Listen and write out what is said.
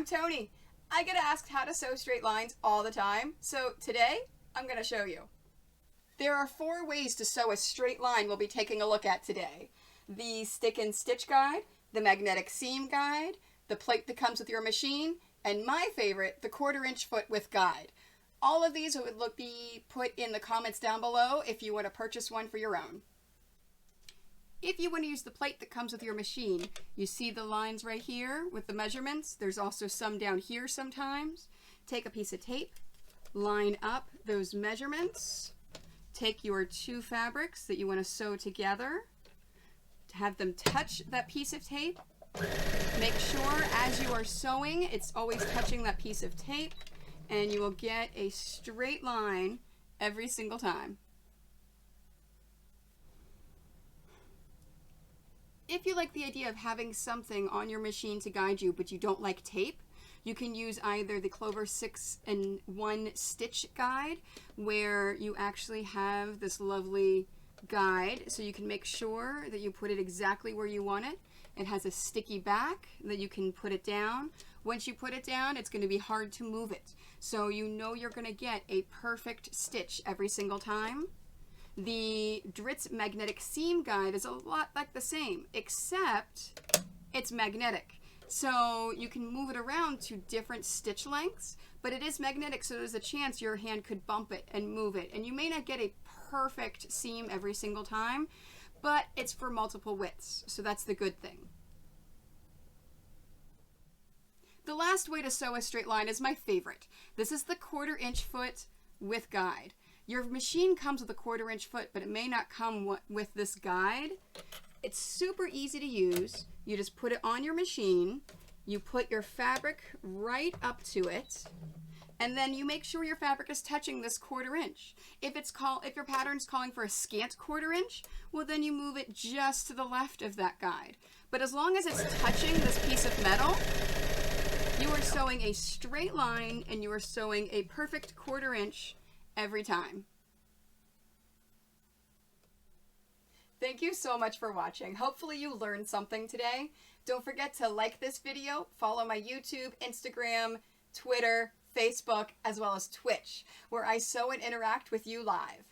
I'm Tony. I get asked how to sew straight lines all the time, so today I'm going to show you. There are 4 ways to sew a straight line we'll be taking a look at today. The stick and stitch guide, the magnetic seam guide, the plate that comes with your machine, and my favorite, the 1/4" foot with guide. All of these would be put in the comments down below if you want to purchase one for your own. If you want to use the plate that comes with your machine, you see the lines right here with the measurements. There's also some down here sometimes. Take a piece of tape, line up those measurements, take your 2 fabrics that you want to sew together, have them touch that piece of tape. Make sure as you are sewing, it's always touching that piece of tape, and you will get a straight line every single time. If you like the idea of having something on your machine to guide you, but you don't like tape, you can use either the Clover 6-in-1 stitch guide, where you actually have this lovely guide, so you can make sure that you put it exactly where you want it. It has a sticky back that you can put it down. Once you put it down, it's going to be hard to move it, so you know you're going to get a perfect stitch every single time. The Dritz magnetic seam guide is a lot like the same, except it's magnetic. So you can move it around to different stitch lengths, but it is magnetic, so there's a chance your hand could bump it and move it. And you may not get a perfect seam every single time, but it's for multiple widths, so that's the good thing. The last way to sew a straight line is my favorite. This is the 1/4" foot with guide. Your machine comes with a 1/4" foot, but it may not come with this guide. It's super easy to use. You just put it on your machine, you put your fabric right up to it, and then you make sure your fabric is touching this 1/4". If your pattern's calling for a scant 1/4", well then you move it just to the left of that guide. But as long as it's touching this piece of metal, you are sewing a straight line and you are sewing a perfect 1/4" every time. Thank you so much for watching. Hopefully you learned something today. Don't forget to like this video, follow my YouTube, Instagram, Twitter, Facebook, as well as Twitch, where I sew and interact with you live.